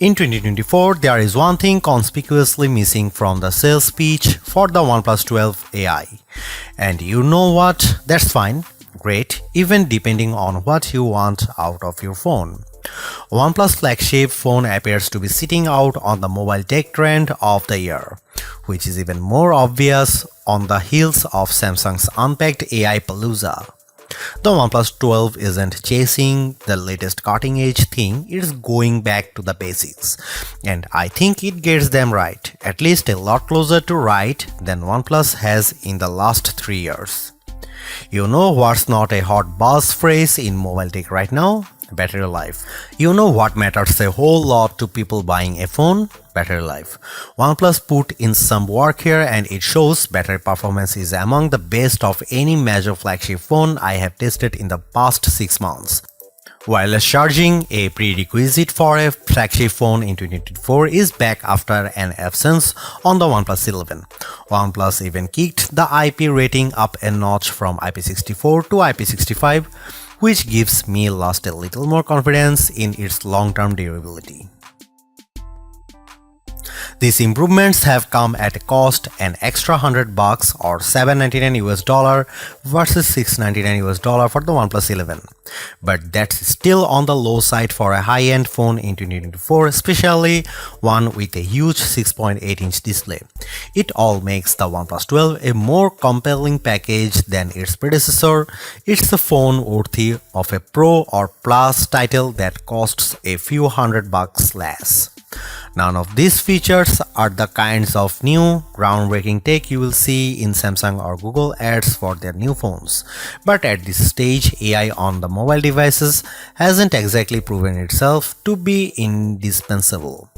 In 2024, there is one thing conspicuously missing from the sales pitch for the OnePlus 12 AI. And you know what? That's fine, great, even depending on what you want out of your phone. OnePlus flagship phone appears to be sitting out on the mobile tech trend of the year, which is even more obvious on the heels of Samsung's unpacked AI Palooza. The OnePlus 12 isn't chasing the latest cutting-edge thing, it's going back to the basics. And I think it gets them right, at least a lot closer to right than OnePlus has in the last 3 years. You know what's not a hot buzz phrase in mobile tech right now? Battery life. You know what matters a whole lot to people buying a phone? Battery life. OnePlus put in some work here and it shows battery performance is among the best of any major flagship phone I have tested in the past 6 months. Wireless charging, a prerequisite for a flagship phone in 2024, is back after an absence on the OnePlus 11. OnePlus even kicked the IP rating up a notch from IP64 to IP65, which gives me a little more confidence in its long-term durability. These improvements have come at a cost an extra $100 or $799 versus $699 for the OnePlus 11. But that's still on the low side for a high-end phone in 2024, especially one with a huge 6.8-inch display. It all makes the OnePlus 12 a more compelling package than its predecessor. It's a phone worthy of a Pro or Plus title that costs a few $100 less. None of these features are the kinds of new, groundbreaking tech you will see in Samsung or Google ads for their new phones. But at this stage, AI on the mobile devices hasn't exactly proven itself to be indispensable.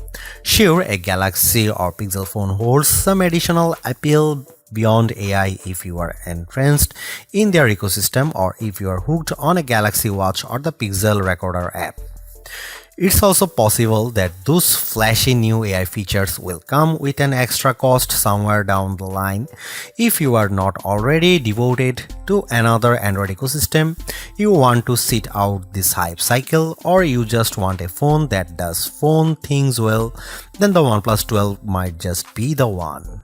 Sure, a Galaxy or Pixel phone holds some additional appeal beyond AI if you are entrenched in their ecosystem or if you are hooked on a Galaxy Watch or the Pixel Recorder app. It's also possible that those flashy new AI features will come with an extra cost somewhere down the line. If you are not already devoted to another Android ecosystem, you want to sit out this hype cycle, or you just want a phone that does phone things well, then the OnePlus 12 might just be the one.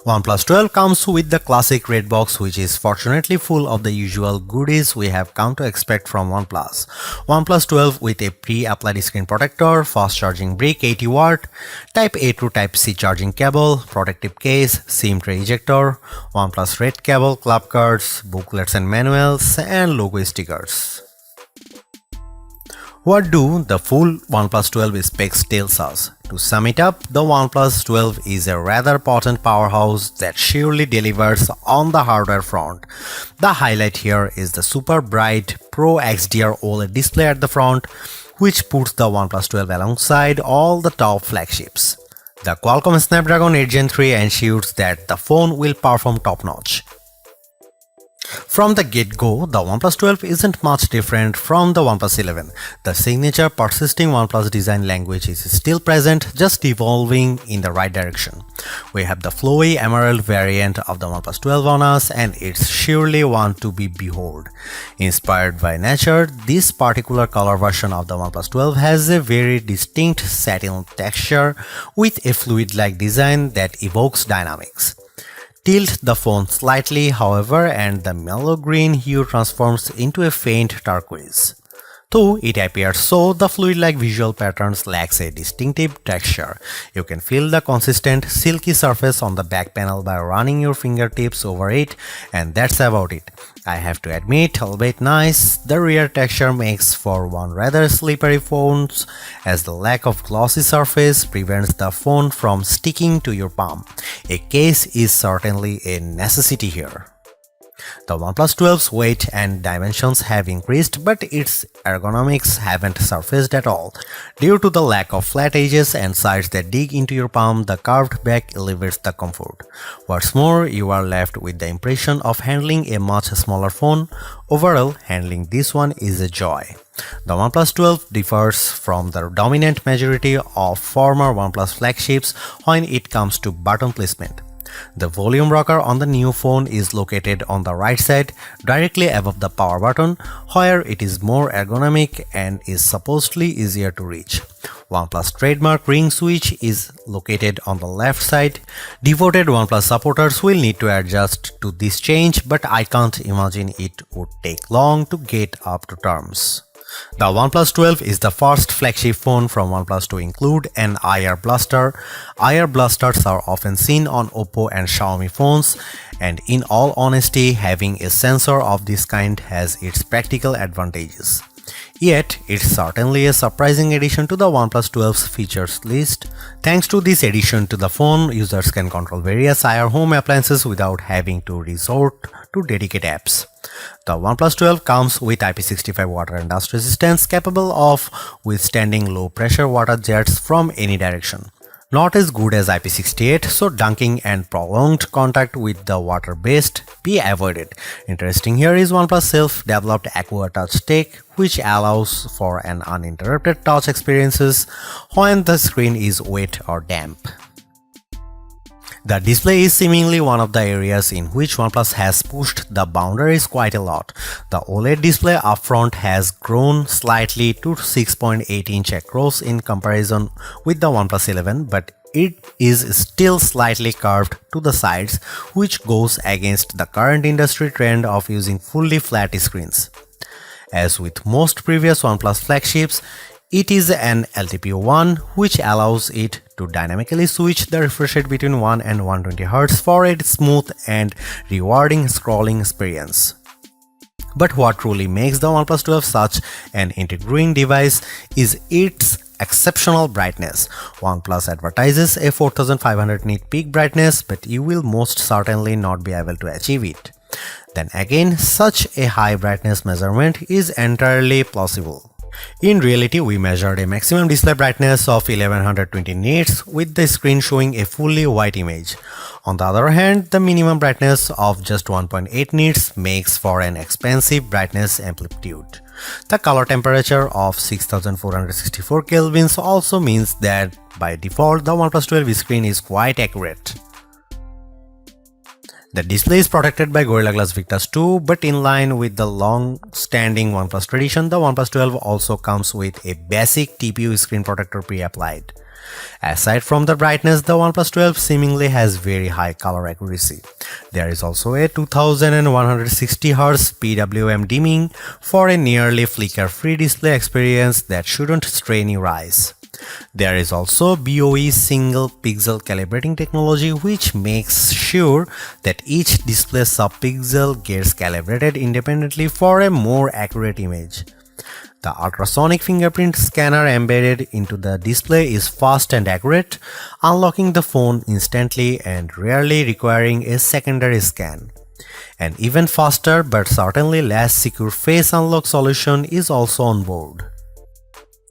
OnePlus 12 comes with the classic red box, which is fortunately full of the usual goodies we have come to expect from OnePlus. OnePlus 12 with a pre-applied screen protector, fast charging brick 80 watt, Type A to Type C charging cable, protective case, SIM tray ejector, OnePlus red cable, club cards, booklets and manuals, and logo stickers. What do the full OnePlus 12 specs tell us? To sum it up, the OnePlus 12 is a rather potent powerhouse that surely delivers on the hardware front. The highlight here is the super bright Pro XDR OLED display at the front, which puts the OnePlus 12 alongside all the top flagships. The Qualcomm Snapdragon 8 Gen 3 ensures that the phone will perform top-notch. From the get-go, the OnePlus 12 isn't much different from the OnePlus 11. The signature persisting OnePlus design language is still present, just evolving in the right direction. We have the flowy emerald variant of the OnePlus 12 on us, and it's surely one to be behold. Inspired by nature, this particular color version of the OnePlus 12 has a very distinct satin texture with a fluid-like design that evokes dynamics. Tilt the phone slightly, however, and the mellow green hue transforms into a faint turquoise. Though it appears so, the fluid-like visual patterns lacks a distinctive texture. You can feel the consistent, silky surface on the back panel by running your fingertips over it, and that's about it. I have to admit, albeit nice, the rear texture makes for one rather slippery phone, as the lack of glossy surface prevents the phone from sticking to your palm. A case is certainly a necessity here. The OnePlus 12's weight and dimensions have increased, but its ergonomics haven't surfaced at all. Due to the lack of flat edges and sides that dig into your palm, the curved back elevates the comfort. What's more, you are left with the impression of handling a much smaller phone. Overall, handling this one is a joy. The OnePlus 12 differs from the dominant majority of former OnePlus flagships when it comes to button placement. The volume rocker on the new phone is located on the right side, directly above the power button, where it is more ergonomic and is supposedly easier to reach. OnePlus trademark ring switch is located on the left side. Devoted OnePlus supporters will need to adjust to this change, but I can't imagine it would take long to get up to terms. The OnePlus 12 is the first flagship phone from OnePlus to include an IR blaster. IR blasters are often seen on Oppo and Xiaomi phones, and in all honesty, having a sensor of this kind has its practical advantages. Yet, it's certainly a surprising addition to the OnePlus 12's features list. Thanks to this addition to the phone, users can control various IR home appliances without having to resort to dedicated apps. The OnePlus 12 comes with IP65 water and dust resistance, capable of withstanding low pressure water jets from any direction. Not as good as IP68, so dunking and prolonged contact with the water based be avoided. Interesting here is OnePlus self-developed Aqua Touch tech, which allows for an uninterrupted touch experiences when the screen is wet or damp. The display is seemingly one of the areas in which OnePlus has pushed the boundaries quite a lot. The OLED display upfront has grown slightly to 6.8-inch across in comparison with the OnePlus 11, but it is still slightly curved to the sides, which goes against the current industry trend of using fully flat screens. As with most previous OnePlus flagships, it is an LTPO1, which allows it to dynamically switch the refresh rate between 1 and 120Hz for a smooth and rewarding scrolling experience. But what truly makes the OnePlus 12 such an intriguing device is its exceptional brightness. OnePlus advertises a 4500 nit peak brightness, but you will most certainly not be able to achieve it. Then again, such a high brightness measurement is entirely plausible. In reality, we measured a maximum display brightness of 1120 nits with the screen showing a fully white image. On the other hand, the minimum brightness of just 1.8 nits makes for an expensive brightness amplitude. The color temperature of 6464 kelvins also means that by default the OnePlus 12 screen is quite accurate. The display is protected by Gorilla Glass Victus 2, but in line with the long-standing OnePlus tradition, the OnePlus 12 also comes with a basic TPU screen protector pre-applied. Aside from the brightness, the OnePlus 12 seemingly has very high color accuracy. There is also a 2160Hz PWM dimming for a nearly flicker-free display experience that shouldn't strain your eyes. There is also BOE single pixel calibrating technology, which makes sure that each display subpixel gets calibrated independently for a more accurate image. The ultrasonic fingerprint scanner embedded into the display is fast and accurate, unlocking the phone instantly and rarely requiring a secondary scan. An even faster but certainly less secure face unlock solution is also on board.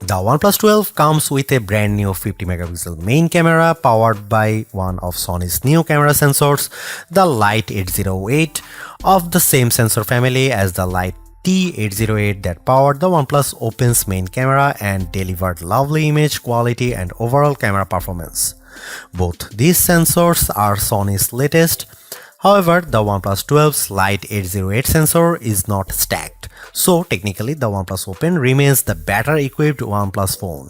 The OnePlus 12 comes with a brand new 50 megapixel main camera powered by one of Sony's new camera sensors, the Light 808, of the same sensor family as the Light T808 that powered the OnePlus Open's main camera and delivered lovely image quality and overall camera performance. Both these sensors are Sony's latest. However, the OnePlus 12's Light 808 sensor is not stacked, so technically the OnePlus Open remains the better equipped OnePlus phone.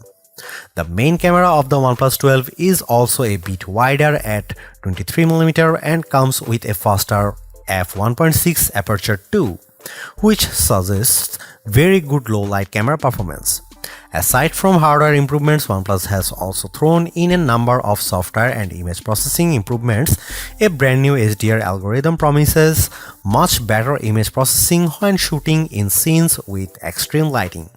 The main camera of the OnePlus 12 is also a bit wider at 23mm and comes with a faster f1.6 aperture too, which suggests very good low light camera performance. Aside from hardware improvements, OnePlus has also thrown in a number of software and image processing improvements. A brand new HDR algorithm promises much better image processing when shooting in scenes with extreme lighting.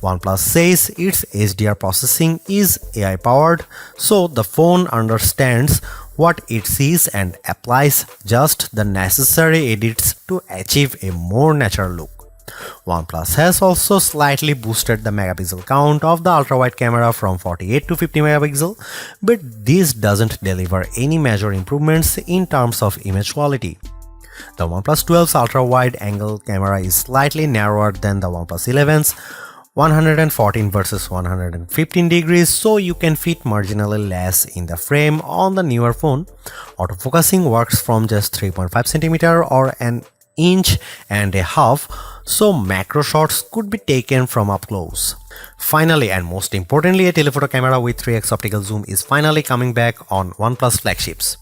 OnePlus says its HDR processing is AI powered, so the phone understands what it sees and applies just the necessary edits to achieve a more natural look. OnePlus has also slightly boosted the megapixel count of the ultra-wide camera from 48 to 50 megapixel, but this doesn't deliver any major improvements in terms of image quality. The OnePlus 12's ultra-wide angle camera is slightly narrower than the OnePlus 11's 114 versus 115 degrees, so you can fit marginally less in the frame on the newer phone. Autofocusing works from just 3.5 cm or an inch and a half, so macro shots could be taken from up close. Finally, and most importantly, a telephoto camera with 3x optical zoom is finally coming back on OnePlus flagships.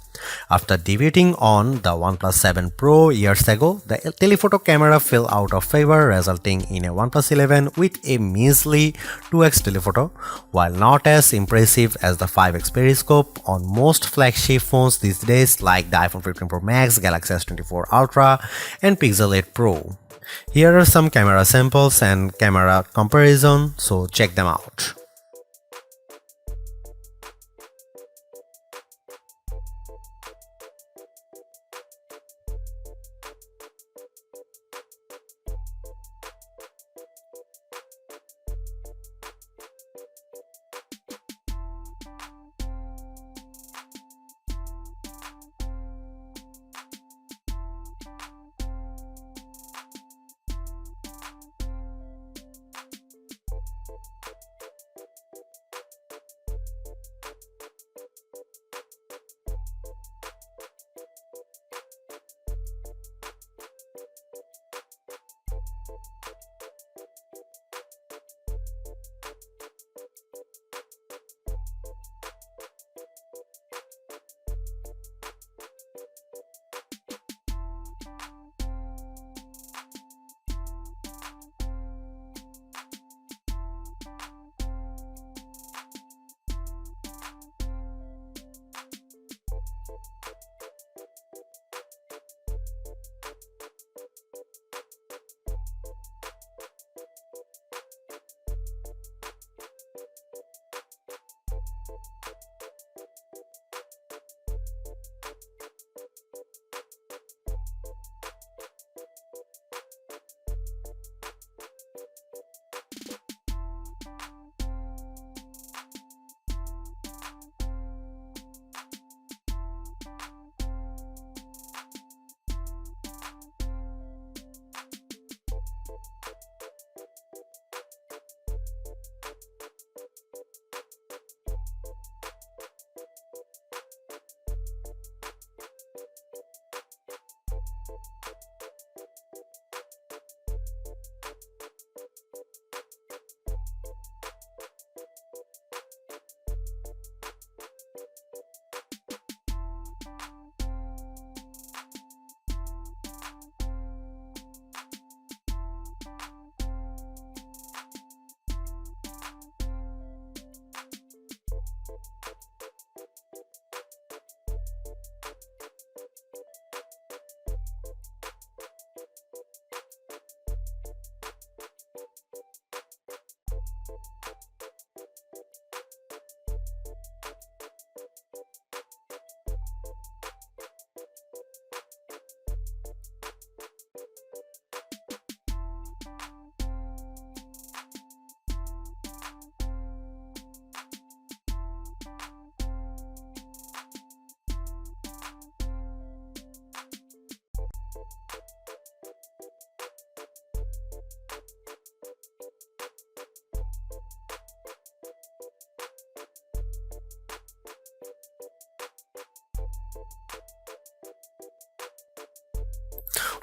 After debuting on the OnePlus 7 Pro years ago, the telephoto camera fell out of favor, resulting in a OnePlus 11 with a measly 2x telephoto. While not as impressive as the 5x periscope on most flagship phones these days like the iPhone 15 Pro Max, Galaxy S24 Ultra, and Pixel 8 Pro. Here are some camera samples and camera comparison, so check them out.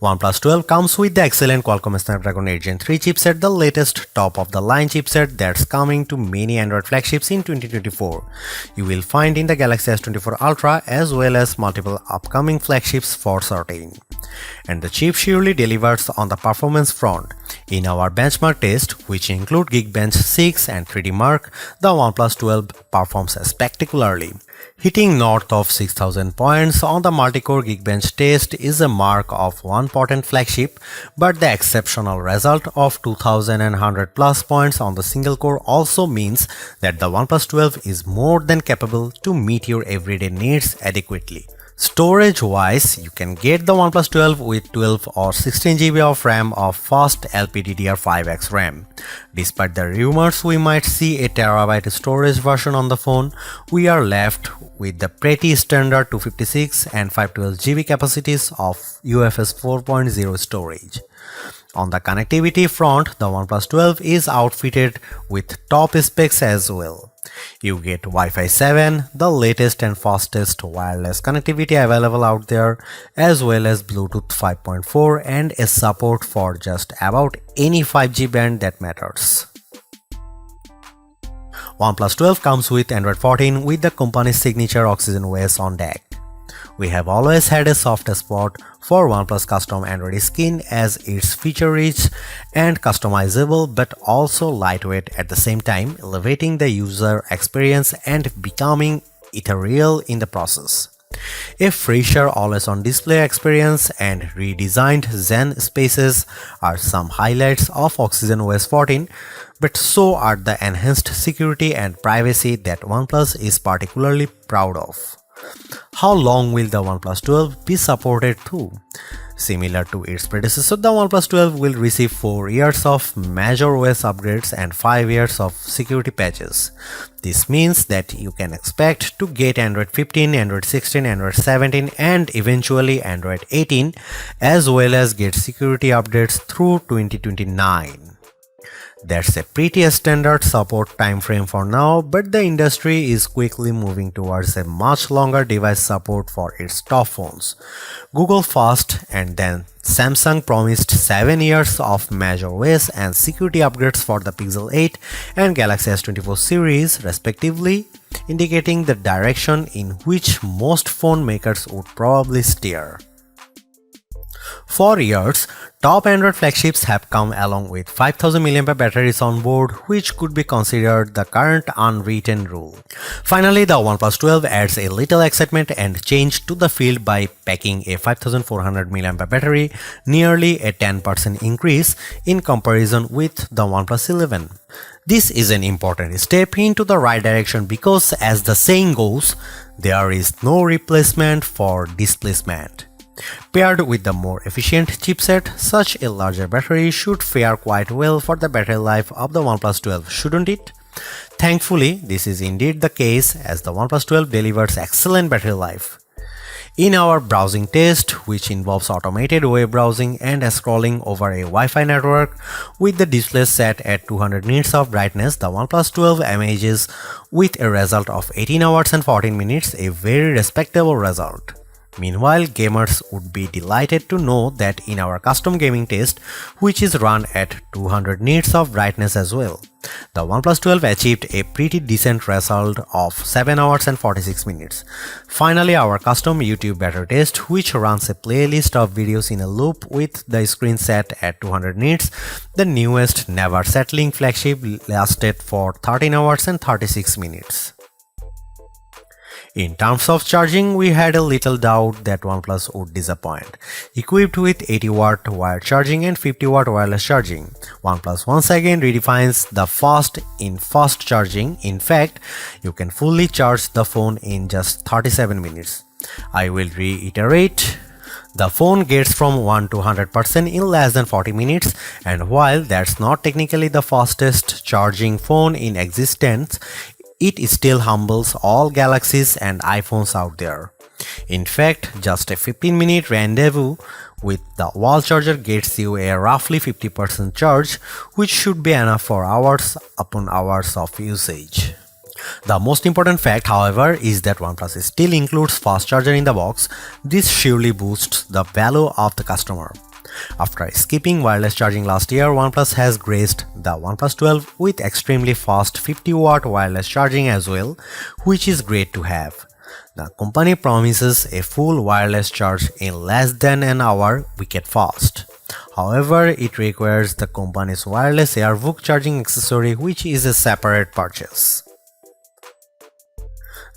OnePlus 12 comes with the excellent Qualcomm Snapdragon 8 Gen 3 chipset, the latest top-of-the-line chipset that's coming to many Android flagships in 2024. You will find in the Galaxy S24 Ultra as well as multiple upcoming flagships for certain. And the chip surely delivers on the performance front. In our benchmark test, which include Geekbench 6 and 3D Mark, the OnePlus 12 performs spectacularly. Hitting north of 6000 points on the multi-core Geekbench test is a mark of one potent flagship, but the exceptional result of 2100 plus points on the single core also means that the OnePlus 12 is more than capable to meet your everyday needs adequately. Storage-wise, you can get the OnePlus 12 with 12 or 16 GB of RAM of fast LPDDR5X RAM. Despite the rumors we might see a terabyte storage version on the phone, we are left with the pretty standard 256 and 512 GB capacities of UFS 4.0 storage. On the connectivity front, the OnePlus 12 is outfitted with top specs as well. You get Wi-Fi 7, the latest and fastest wireless connectivity available out there, as well as Bluetooth 5.4 and a support for just about any 5G band that matters. OnePlus 12 comes with Android 14 with the company's signature Oxygen OS on deck. We have always had a soft spot for OnePlus custom Android skin as it's feature-rich and customizable but also lightweight at the same time, elevating the user experience and becoming ethereal in the process. A fresher always-on display experience and redesigned Zen spaces are some highlights of Oxygen OS 14, but so are the enhanced security and privacy that OnePlus is particularly proud of. How long will the OnePlus 12 be supported through? Similar to its predecessor, the OnePlus 12 will receive 4 years of major OS upgrades and 5 years of security patches. This means that you can expect to get Android 15, Android 16, Android 17 and eventually Android 18, as well as get security updates through 2029. That's a pretty standard support timeframe for now, but the industry is quickly moving towards a much longer device support for its top phones. Google first and then Samsung promised 7 years of major OS and security upgrades for the Pixel 8 and Galaxy S24 series respectively, indicating the direction in which most phone makers would probably steer. For years, top Android flagships have come along with 5000 mAh batteries on board, which could be considered the current unwritten rule. Finally, the OnePlus 12 adds a little excitement and change to the field by packing a 5400 mAh battery, nearly a 10% increase in comparison with the OnePlus 11. This is an important step into the right direction because, as the saying goes, there is no replacement for displacement. Paired with the more efficient chipset, such a larger battery should fare quite well for the battery life of the OnePlus 12, shouldn't it? Thankfully, this is indeed the case as the OnePlus 12 delivers excellent battery life. In our browsing test, which involves automated web browsing and scrolling over a Wi-Fi network with the display set at 200 nits of brightness, the OnePlus 12 emerges with a result of 18 hours and 14 minutes, a very respectable result. Meanwhile, gamers would be delighted to know that in our custom gaming test, which is run at 200 nits of brightness as well, the OnePlus 12 achieved a pretty decent result of 7 hours and 46 minutes. Finally, our custom YouTube battery test, which runs a playlist of videos in a loop with the screen set at 200 nits, the newest never settling flagship lasted for 13 hours and 36 minutes. In terms of charging, we had a little doubt that OnePlus would disappoint. Equipped with 80W wired charging and 50W wireless charging, OnePlus once again redefines the fast in fast charging. In fact, you can fully charge the phone in just 37 minutes. I will reiterate. The phone gets from 1 to 100% in less than 40 minutes, and while that's not technically the fastest charging phone in existence, it still humbles all Galaxies and iPhones out there. In fact, just a 15-minute rendezvous with the wall charger gets you a roughly 50% charge, which should be enough for hours upon hours of usage. The most important fact, however, is that OnePlus still includes fast charger in the box. This surely boosts the value of the customer. After skipping wireless charging last year, OnePlus has graced the OnePlus 12 with extremely fast 50W wireless charging as well, which is great to have. The company promises a full wireless charge in less than an hour, wicked fast. However, it requires the company's wireless AirVook charging accessory, which is a separate purchase.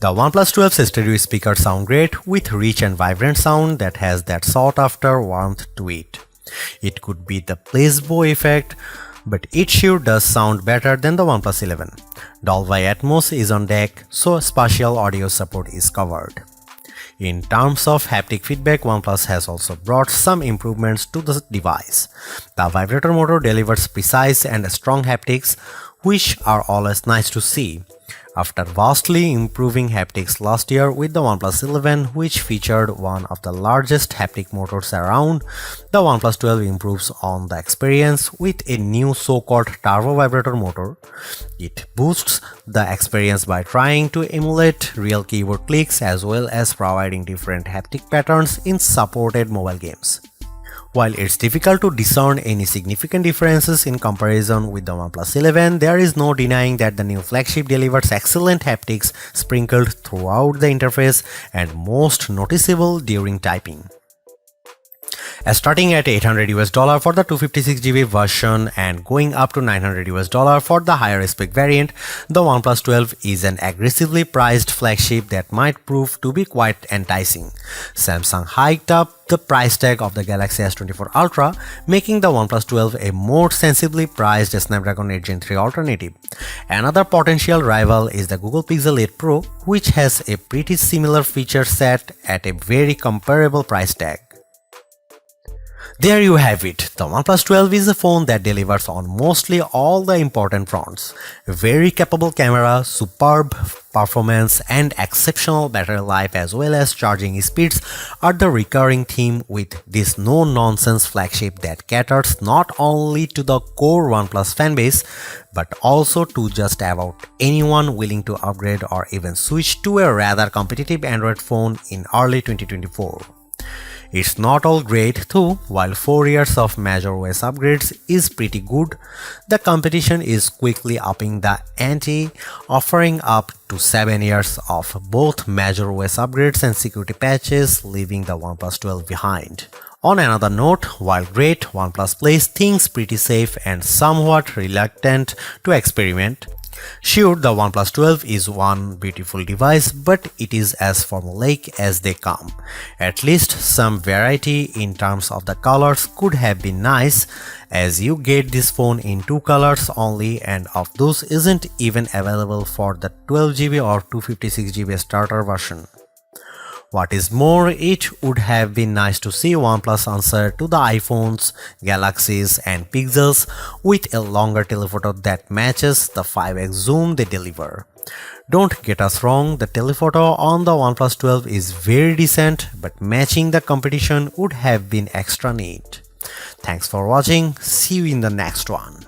The OnePlus 12's stereo speakers sound great with rich and vibrant sound that has that sought-after warmth to it. It could be the placebo effect, but it sure does sound better than the OnePlus 11. Dolby Atmos is on deck, so spatial audio support is covered. In terms of haptic feedback, OnePlus has also brought some improvements to the device. The vibrator motor delivers precise and strong haptics, which are always nice to see. After vastly improving haptics last year with the OnePlus 11, which featured one of the largest haptic motors around, the OnePlus 12 improves on the experience with a new so-called turbo vibrator motor. It boosts the experience by trying to emulate real keyboard clicks as well as providing different haptic patterns in supported mobile games. While it's difficult to discern any significant differences in comparison with the OnePlus 11, there is no denying that the new flagship delivers excellent haptics sprinkled throughout the interface and most noticeable during typing. Starting at $800 for the 256GB version and going up to $900 for the higher spec variant, the OnePlus 12 is an aggressively priced flagship that might prove to be quite enticing. Samsung hiked up the price tag of the Galaxy S24 Ultra, making the OnePlus 12 a more sensibly priced Snapdragon 8 Gen 3 alternative. Another potential rival is the Google Pixel 8 Pro, which has a pretty similar feature set at a very comparable price tag. There you have it. The OnePlus 12 is a phone that delivers on mostly all the important fronts. A very capable camera, superb performance, and exceptional battery life as well as charging speeds are the recurring theme with this no-nonsense flagship that caters not only to the core OnePlus fanbase but also to just about anyone willing to upgrade or even switch to a rather competitive Android phone in early 2024. It's not all great though. While 4 years of major OS upgrades is pretty good, the competition is quickly upping the ante, offering up to 7 years of both major OS upgrades and security patches, leaving the OnePlus 12 behind. On another note, while great, OnePlus plays things pretty safe and somewhat reluctant to experiment. Sure, the OnePlus 12 is one beautiful device, but it is as formulaic as they come. At least some variety in terms of the colors could have been nice, as you get this phone in 2 colors only, and of those isn't even available for the 12GB or 256GB starter version. What is more, it would have been nice to see OnePlus answer to the iPhones, Galaxies and Pixels with a longer telephoto that matches the 5x zoom they deliver. Don't get us wrong, the telephoto on the OnePlus 12 is very decent, but matching the competition would have been extra neat. Thanks for watching, see you in the next one.